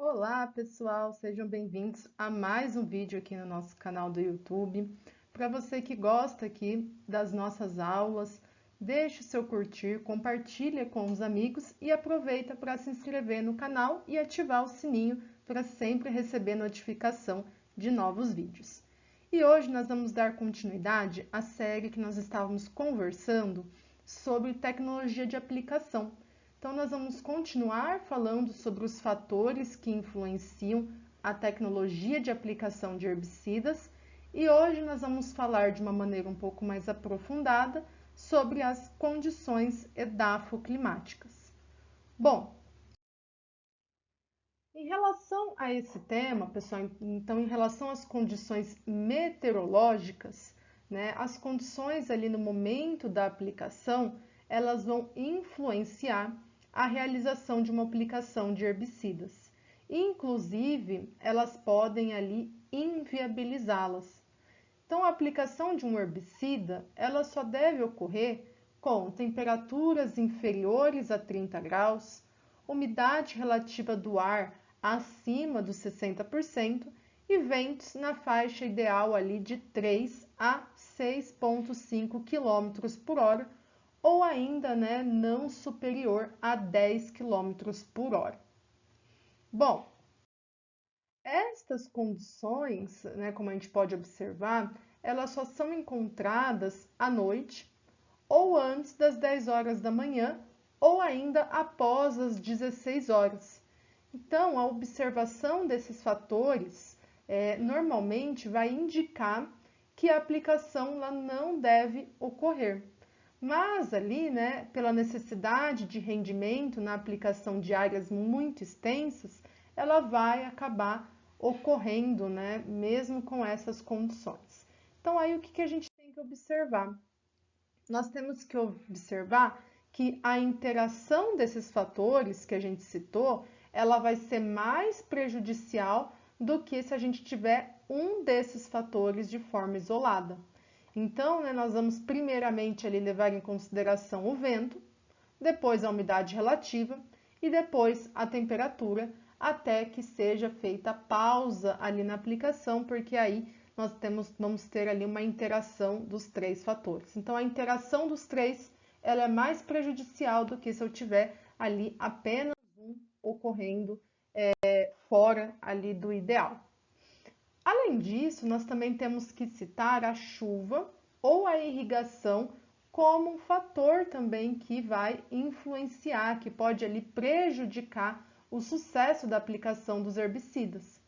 Olá, pessoal, sejam bem-vindos a mais um vídeo aqui no nosso canal do YouTube. Para você que gosta aqui das nossas aulas, deixe o seu curtir, compartilhe com os amigos e aproveita para se inscrever no canal e ativar o sininho para sempre receber notificação de novos vídeos. E hoje nós vamos dar continuidade à série que nós estávamos conversando sobre tecnologia de aplicação. Então, nós vamos continuar falando sobre os fatores que influenciam a tecnologia de aplicação de herbicidas e hoje nós vamos falar de uma maneira um pouco mais aprofundada sobre as condições edafoclimáticas. Bom, em relação a esse tema, pessoal, então em relação às condições meteorológicas, né, as condições ali no momento da aplicação, elas vão influenciar a realização de uma aplicação de herbicidas. Inclusive, elas podem ali inviabilizá-las. Então, a aplicação de um herbicida, ela só deve ocorrer com temperaturas inferiores a 30 graus, umidade relativa do ar acima dos 60% e ventos na faixa ideal ali de 3 a 6,5 km por hora, ou ainda não superior a 10 km por hora. Bom, estas condições, como a gente pode observar, elas só são encontradas à noite ou antes das 10 horas da manhã ou ainda após as 16 horas. Então, a observação desses fatores normalmente vai indicar que a aplicação lá não deve ocorrer. Mas ali, pela necessidade de rendimento na aplicação de áreas muito extensas, ela vai acabar ocorrendo, mesmo com essas condições. Então, aí o que a gente tem que observar? Nós temos que observar que a interação desses fatores que a gente citou, ela vai ser mais prejudicial do que se a gente tiver um desses fatores de forma isolada. Então, nós vamos primeiramente ali levar em consideração o vento, depois a umidade relativa e depois a temperatura, até que seja feita a pausa ali na aplicação, porque aí vamos ter ali uma interação dos três fatores. Então, a interação dos três, ela é mais prejudicial do que se eu tiver ali apenas um ocorrendo fora ali do ideal. Além disso, nós também temos que citar a chuva ou a irrigação como um fator também que vai influenciar, que pode ali prejudicar o sucesso da aplicação dos herbicidas.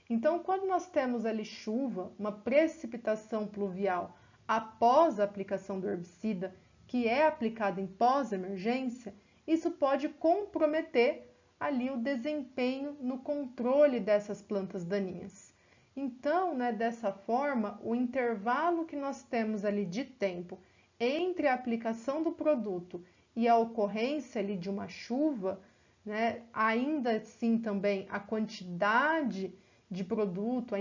Então, quando nós temos ali chuva, uma precipitação pluvial após a aplicação do herbicida, que é aplicado em pós-emergência, isso pode comprometer ali o desempenho no controle dessas plantas daninhas. Então, dessa forma, o intervalo que nós temos ali de tempo entre a aplicação do produto e a ocorrência ali de uma chuva, ainda assim também a quantidade de produto,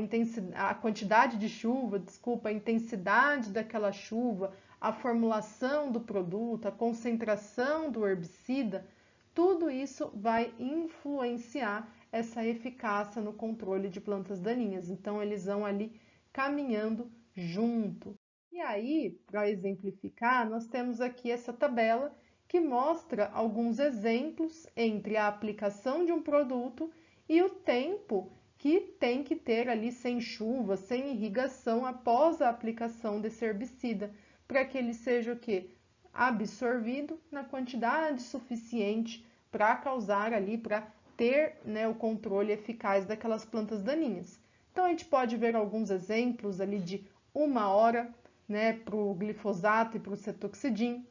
a quantidade de chuva, desculpa, a intensidade daquela chuva, a formulação do produto, a concentração do herbicida, tudo isso vai influenciar essa eficácia no controle de plantas daninhas. Então, eles vão ali caminhando junto. E aí, para exemplificar, nós temos aqui essa tabela que mostra alguns exemplos entre a aplicação de um produto e o tempo que tem que ter ali sem chuva, sem irrigação após a aplicação desse herbicida, para que ele seja o quê? Absorvido na quantidade suficiente para causar ali, para ter o controle eficaz daquelas plantas daninhas. Então, a gente pode ver alguns exemplos ali de 1 hora, para o glifosato e para o cetoxidin.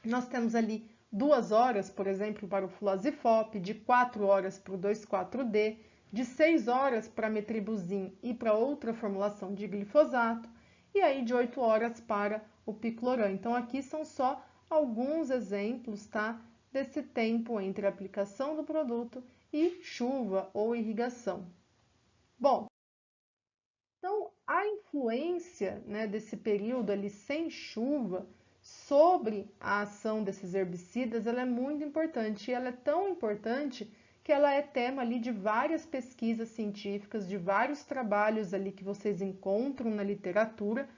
Nós temos ali 2 horas, por exemplo, para o fluazifop, de 4 horas para o 2,4-D, de 6 horas para metribuzin e para outra formulação de glifosato, e aí de 8 horas para o picloram. Então, aqui são só alguns exemplos, tá, desse tempo entre a aplicação do produto e chuva ou irrigação. Bom, então a influência desse período ali sem chuva sobre a ação desses herbicidas, ela é muito importante, e ela é tão importante que ela é tema ali de várias pesquisas científicas, de vários trabalhos ali que vocês encontram na literatura,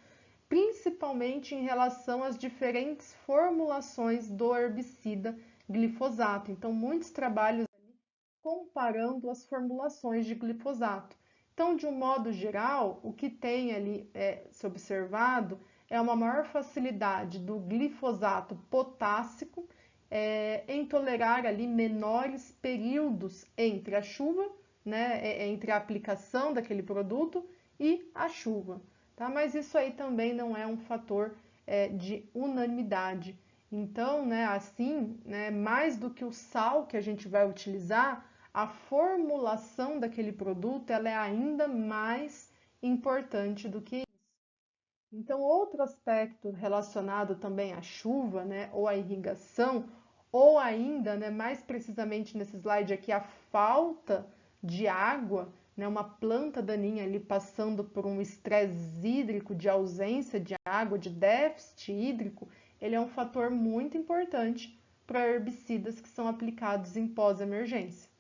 principalmente em relação às diferentes formulações do herbicida glifosato. Então, muitos trabalhos comparando as formulações de glifosato. Então, de um modo geral, o que tem ali se observado é uma maior facilidade do glifosato potássico em tolerar ali menores períodos entre a chuva, né, entre a aplicação daquele produto e a chuva. Tá? Mas isso aí também não é um fator de unanimidade. Então, né, assim, né, mais do que o sal que a gente vai utilizar, a formulação daquele produto ela é ainda mais importante do que isso. Então, outro aspecto relacionado também à chuva, né, ou à irrigação, ou ainda, né, mais precisamente nesse slide aqui, a falta de água, né, uma planta daninha ali passando por um estresse hídrico, de ausência de água, de déficit hídrico, ele é um fator muito importante para herbicidas que são aplicados em pós-emergência.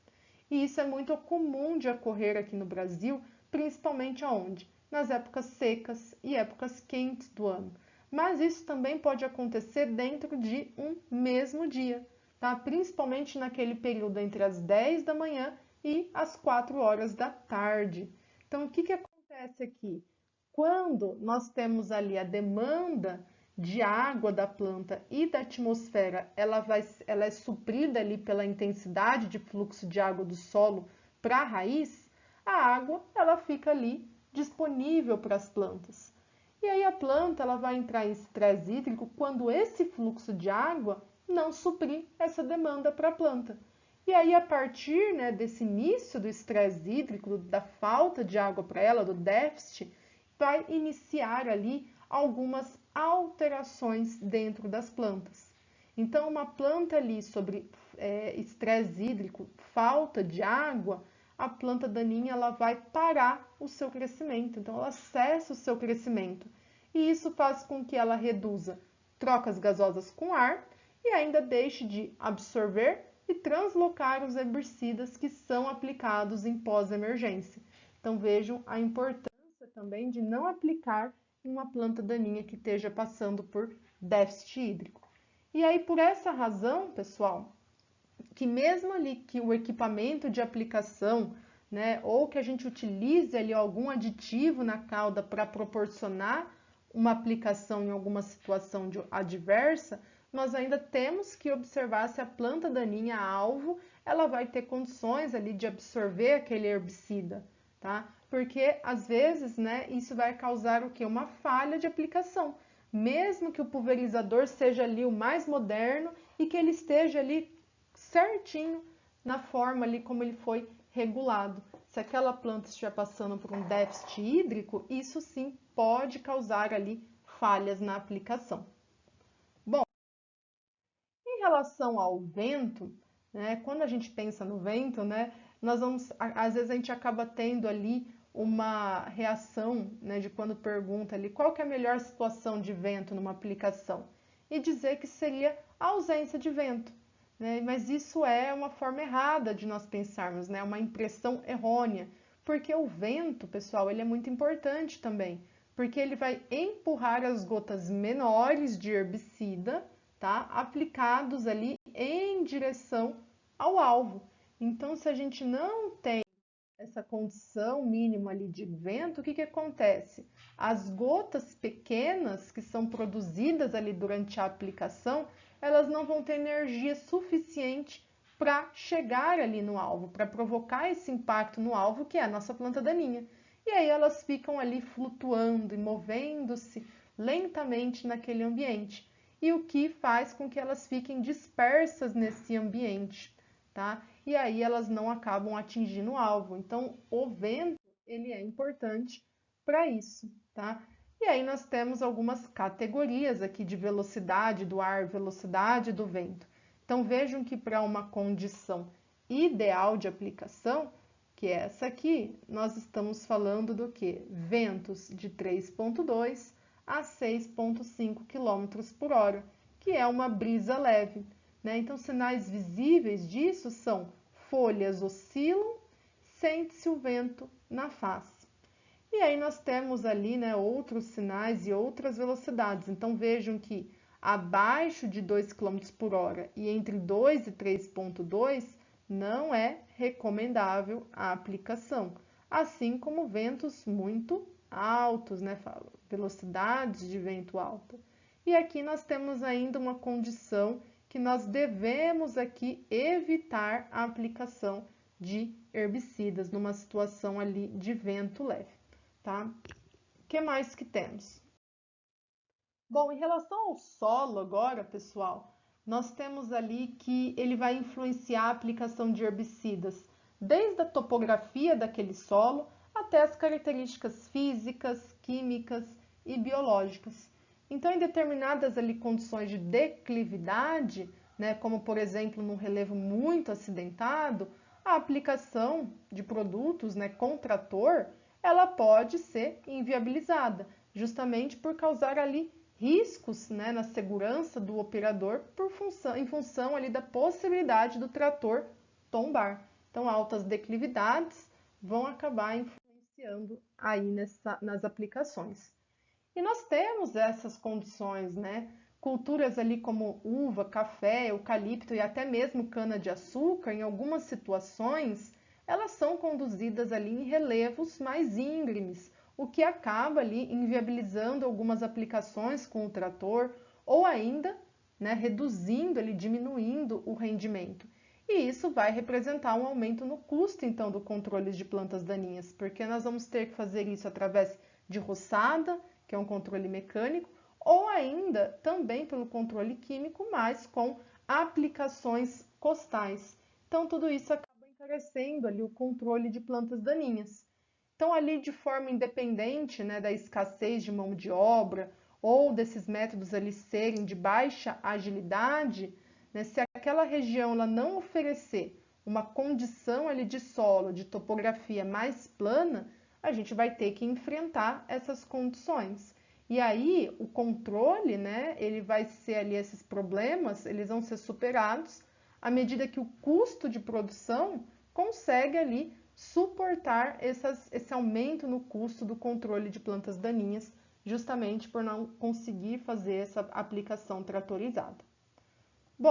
E isso é muito comum de ocorrer aqui no Brasil, principalmente aonde? Nas épocas secas e épocas quentes do ano. Mas isso também pode acontecer dentro de um mesmo dia, tá? Principalmente naquele período entre as 10 da manhã e as 4 horas da tarde. Então, o que acontece aqui? Quando nós temos ali a demanda de água da planta e da atmosfera, ela é suprida ali pela intensidade de fluxo de água do solo para a raiz, a água ela fica ali disponível para as plantas. E aí a planta ela vai entrar em estresse hídrico quando esse fluxo de água não suprir essa demanda para a planta. E aí, a partir, né, desse início do estresse hídrico, da falta de água para ela, do déficit, vai iniciar ali algumas alterações dentro das plantas. Então, uma planta ali sobre estresse hídrico, falta de água, a planta daninha ela vai parar o seu crescimento, então ela cessa o seu crescimento. E isso faz com que ela reduza trocas gasosas com ar e ainda deixe de absorver e translocar os herbicidas que são aplicados em pós-emergência. Então vejam a importância também de não aplicar em uma planta daninha que esteja passando por déficit hídrico. E aí, por essa razão, pessoal, que mesmo ali que o equipamento de aplicação, né, ou que a gente utilize ali algum aditivo na cauda para proporcionar uma aplicação em alguma situação adversa, nós ainda temos que observar se a planta daninha alvo, ela vai ter condições ali de absorver aquele herbicida, tá? Porque às vezes, né, isso vai causar o quê? Uma falha de aplicação. Mesmo que o pulverizador seja ali o mais moderno e que ele esteja ali certinho na forma ali como ele foi regulado. Se aquela planta estiver passando por um déficit hídrico, isso sim pode causar ali falhas na aplicação. Bom, em relação ao vento, né, quando a gente pensa no vento, né, às vezes a gente acaba tendo ali uma reação, né, de quando pergunta ali qual que é a melhor situação de vento numa aplicação e dizer que seria a ausência de vento. Né? Mas isso é uma forma errada de nós pensarmos, né? Uma impressão errônea, porque o vento, pessoal, ele é muito importante também, porque ele vai empurrar as gotas menores de herbicida, tá? Aplicados ali em direção ao alvo. Então, se a gente não tem essa condição mínima ali de vento, o que acontece? As gotas pequenas que são produzidas ali durante a aplicação, elas não vão ter energia suficiente para chegar ali no alvo, para provocar esse impacto no alvo, que é a nossa planta daninha. E aí elas ficam ali flutuando e movendo-se lentamente naquele ambiente. E o que faz com que elas fiquem dispersas nesse ambiente, tá? E aí elas não acabam atingindo o alvo. Então, o vento, ele é importante para isso, tá? E aí nós temos algumas categorias aqui de velocidade do ar, velocidade do vento. Então, vejam que para uma condição ideal de aplicação, que é essa aqui, nós estamos falando do que? Ventos de 3,2 a 6,5 km por hora, que é uma brisa leve. Né? Então, sinais visíveis disso são folhas oscilam, sente-se o vento na face. E aí nós temos ali, né, outros sinais e outras velocidades. Então vejam que abaixo de 2 km por hora e entre 2 e 3,2 não é recomendável a aplicação, assim como ventos muito altos, né, velocidades de vento alta. E aqui nós temos ainda uma condição que nós devemos aqui evitar a aplicação de herbicidas numa situação ali de vento leve, tá? O que mais que temos? Bom, em relação ao solo agora, pessoal, nós temos ali que ele vai influenciar a aplicação de herbicidas, desde a topografia daquele solo até as características físicas, químicas e biológicas. Então, em determinadas ali condições de declividade, né, como por exemplo num relevo muito acidentado, a aplicação de produtos, né, com trator, ela pode ser inviabilizada, justamente por causar ali riscos, né, na segurança do operador em função ali da possibilidade do trator tombar. Então, altas declividades vão acabar influenciando aí nas aplicações. E nós temos essas condições, né? Culturas ali como uva, café, eucalipto e até mesmo cana-de-açúcar, em algumas situações, elas são conduzidas ali em relevos mais íngremes, o que acaba ali inviabilizando algumas aplicações com o trator ou ainda, né, reduzindo ali, diminuindo o rendimento. E isso vai representar um aumento no custo, então, do controle de plantas daninhas, porque nós vamos ter que fazer isso através de roçada, que é um controle mecânico, ou ainda também pelo controle químico, mas com aplicações costais. Então, tudo isso acaba encarecendo ali o controle de plantas daninhas. Então, ali de forma independente, né, da escassez de mão de obra ou desses métodos ali serem de baixa agilidade, né, se aquela região ela não oferecer uma condição ali de solo, de topografia mais plana, a gente vai ter que enfrentar essas condições. E aí o controle, né, ele vai ser ali esses problemas, eles vão ser superados à medida que o custo de produção consegue ali suportar esse aumento no custo do controle de plantas daninhas, justamente por não conseguir fazer essa aplicação tratorizada. Bom,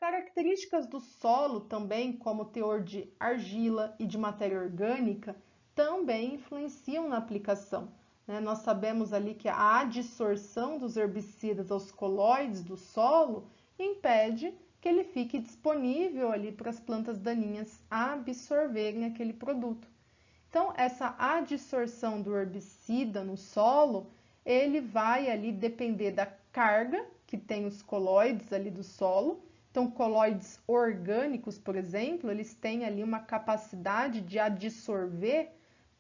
características do solo também, como o teor de argila e de matéria orgânica, também influenciam na aplicação, né? Nós sabemos ali que a adsorção dos herbicidas aos coloides do solo impede que ele fique disponível ali para as plantas daninhas absorverem aquele produto. Então, essa adsorção do herbicida no solo, ele vai ali depender da carga que tem os coloides ali do solo. Então, coloides orgânicos, por exemplo, eles têm ali uma capacidade de adsorver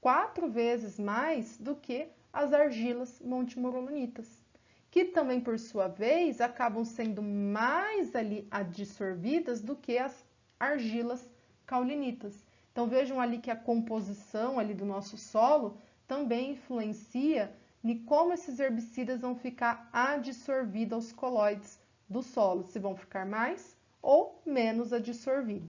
4 vezes mais do que as argilas montemorolonitas, que também, por sua vez, acabam sendo mais ali adsorvidas do que as argilas caulinitas. Então vejam ali que a composição ali do nosso solo também influencia em como esses herbicidas vão ficar adsorvidos aos coloides do solo, se vão ficar mais ou menos adsorvidos.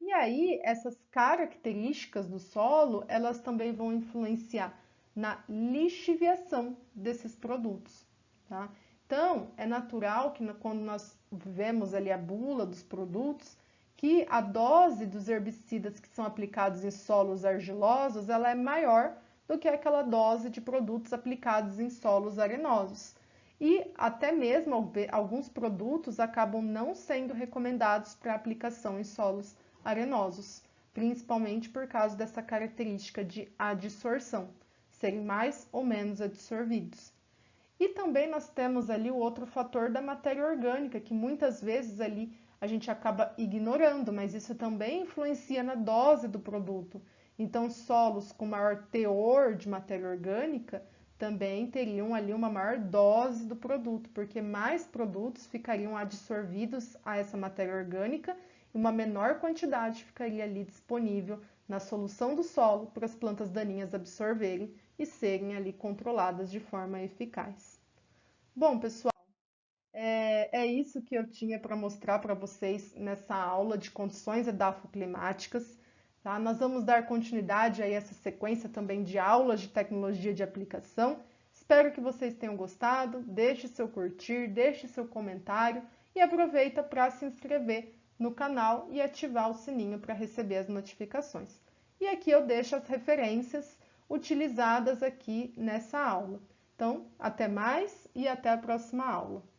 E aí, essas características do solo, elas também vão influenciar na lixiviação desses produtos, tá? Então, é natural que quando nós vemos ali a bula dos produtos, que a dose dos herbicidas que são aplicados em solos argilosos, ela é maior do que aquela dose de produtos aplicados em solos arenosos. E até mesmo alguns produtos acabam não sendo recomendados para aplicação em solos arenosos, principalmente por causa dessa característica de adsorção, serem mais ou menos adsorvidos. E também nós temos ali o outro fator da matéria orgânica, que muitas vezes ali a gente acaba ignorando, mas isso também influencia na dose do produto. Então, solos com maior teor de matéria orgânica também teriam ali uma maior dose do produto, porque mais produtos ficariam adsorvidos a essa matéria orgânica e uma menor quantidade ficaria ali disponível na solução do solo para as plantas daninhas absorverem e serem ali controladas de forma eficaz. Bom, pessoal, É isso que eu tinha para mostrar para vocês nessa aula de condições edafoclimáticas, tá? Nós vamos dar continuidade a essa sequência também de aulas de tecnologia de aplicação. Espero que vocês tenham gostado. Deixe seu curtir, deixe seu comentário e aproveita para se inscrever no canal e ativar o sininho para receber as notificações. E aqui eu deixo as referências utilizadas aqui nessa aula. Então, até mais e até a próxima aula.